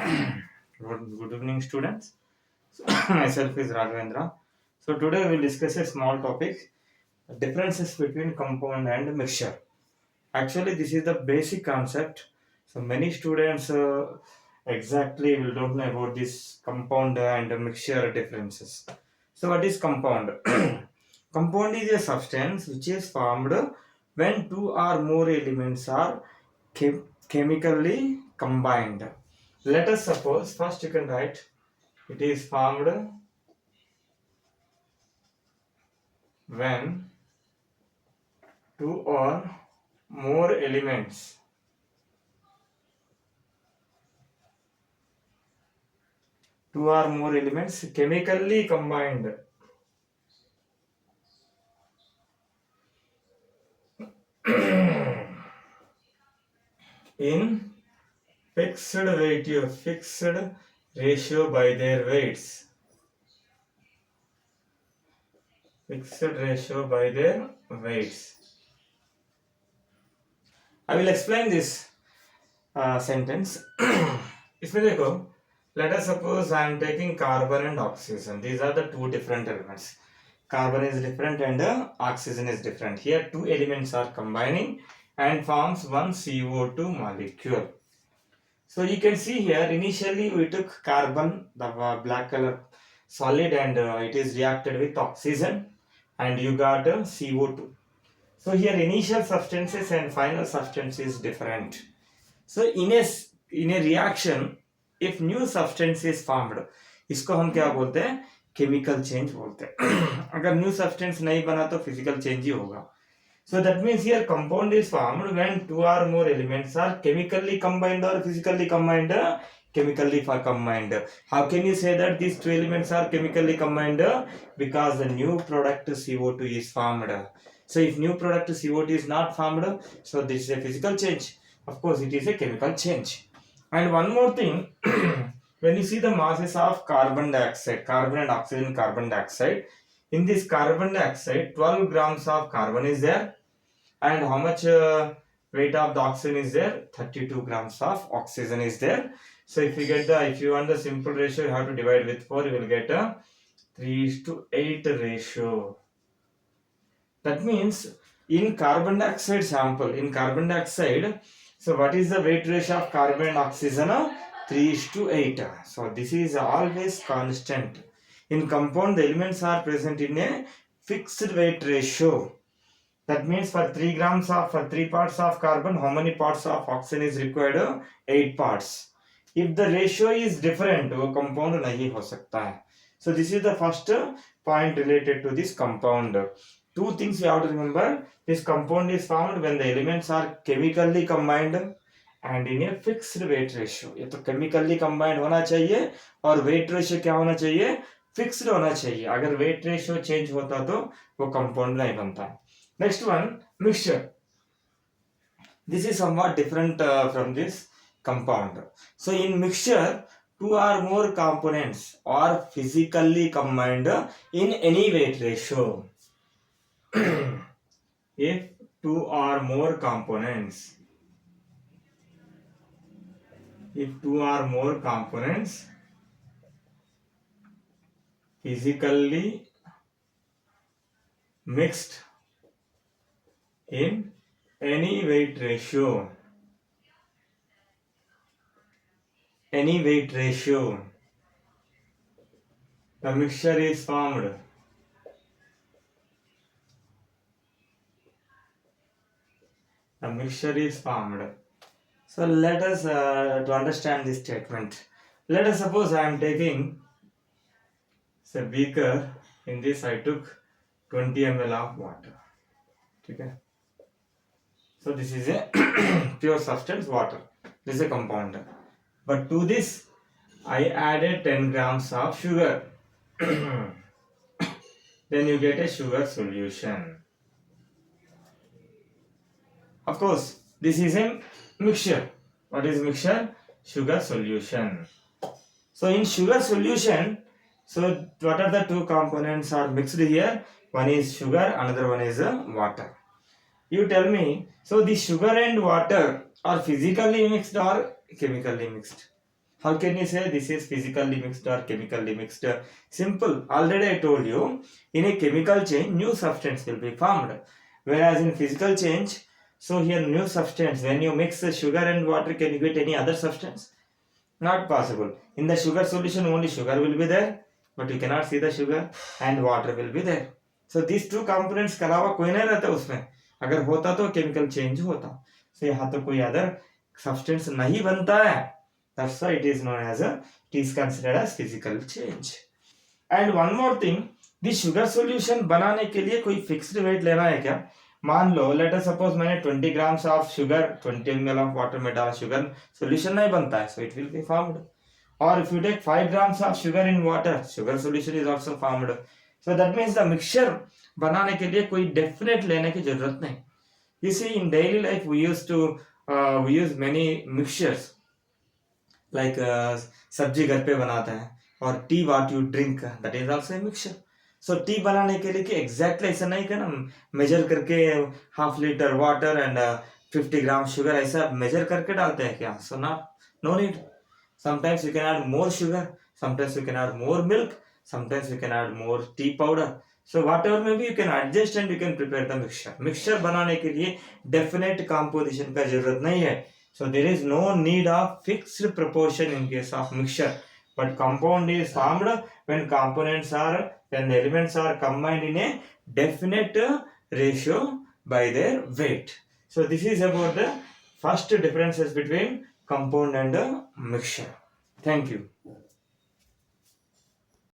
Good evening, students. So, myself is Raghavendra. So, today we will discuss a small topic differences between compound and mixture. Actually, this is the basic concept. So, many students exactly will don't know about this compound and mixture differences. So, what is compound? Compound is a substance which is formed when two or more elements are chemically combined. Let us suppose, first you can write, it is formed when two or more elements chemically combined in fixed ratio by their weights. Fixed ratio by their weights. I will explain this sentence. इसमें देखो, let us suppose I am taking carbon and oxygen. These are the two different elements. Carbon is different and oxygen is different. Here two elements are combining and forms one CO2 molecule. So you can see here initially we took carbon, the black color solid, and it is reacted with oxygen and you got CO2. So here initial substances and final substance is different. So in a reaction, if new substance is formed, इसको हम क्या बोलते हैं? Chemical change बोलते हैं. अगर new substance नहीं बना तो फिजिकल चेंज ही होगा. So that means here compound is formed when two or more elements are chemically combined or physically combined. Chemically combined. How can you say that these two elements are chemically combined? Because the new product CO2 is formed. So if new product CO2 is not formed, so this is a physical change. Of course, it is a chemical change. And one more thing, when you see the masses of carbon dioxide, carbon and oxygen, carbon dioxide, in this carbon dioxide, 12 grams of carbon is there, and how much weight of the oxygen is there? 32 grams of oxygen is there. So if you want the simple ratio, you have to divide with 4, you will get a 3:8 ratio. That means in carbon dioxide sample, so what is the weight ratio of carbon and oxygen? 3:8. So this is always constant. In compound, the elements are present in a fixed weight ratio. That means for 3 parts of carbon, how many parts of oxygen is required? 8 parts. If the ratio is different, वो compound नहीं हो सकता है. So this is the first point related to this compound. Two things you have to remember. This compound is formed when the elements are chemically combined and in a fixed weight ratio. ये तो chemically combined होना चाहिए और weight ratio क्या होना चाहिए? Fixed होना चाहिए. अगर weight ratio change होता तो वो compound नहीं बनता है. Next one, mixture. This is somewhat different from this compound. So in mixture, two or more components are physically combined in any weight ratio. If two or more components physically mixed in any weight ratio, the mixture is formed. So let us to understand this statement. Let us suppose I am taking a beaker. In this I took 20 ml of water. Okay. So this is a pure substance, water. This is a compound. But to this I added 10 grams of sugar. Then you get a sugar solution. Of course, this is a mixture. What is mixture? Sugar solution. So in sugar solution, so what are the two components are mixed here? One is sugar, another one is water. You tell me, so the sugar and water are physically mixed or chemically mixed? How can you say this is physically mixed or chemically mixed? Simple. Already I told you, in a chemical change, new substance will be formed. Whereas in physical change, so here new substance, when you mix sugar and water, can you get any other substance? Not possible. In the sugar solution, only sugar will be there, but you cannot see the sugar, and water will be there. So these two components के अलावा कोई नहीं रहता उसमें. अगर होता तो chemical change होता. So यहाँ तो कोई अदर सब्सटेंस नहीं बनता है. That's why it is known as it is considered as physical change. And one more thing, this sugar solution बनाने के लिए कोई fixed weight लेना है क्या? मान लो लेट अस सपोज मैंने 20 grams of sugar 20 ml of water में डाला, शुगर सॉल्यूशन नहीं बनता है, so it will be formed. और if you take 5 grams of sugar in water, sugar solution is also formed. So that means the mixture बनाने के लिए कोई डेफिनेट लेने की जरूरत नहीं. You see in daily life we use many mixtures like sabzi घर पे बनाते हैं, और tea what you drink that is also a mixture. So T बनाने के लिए कि एग्जैक्टली ऐसा नहीं करना, मेजर करके half litre water and 50 gram sugar ऐसा मेजर करके डालते हैं क्या? So not, no need. Sometimes you can add more sugar, sometimes you can add more milk, sometimes you can add more tea powder. So whatever में भी you can adjust and you can prepare the mixture. Mixture बनाने के लिए definite composition का जरूरत नहीं है. So there is no need of fixed proportion in case of mixture, but compound is formed when when the elements are combined in a definite ratio by their weight. So this is about the first differences between compound and mixture. Thank you.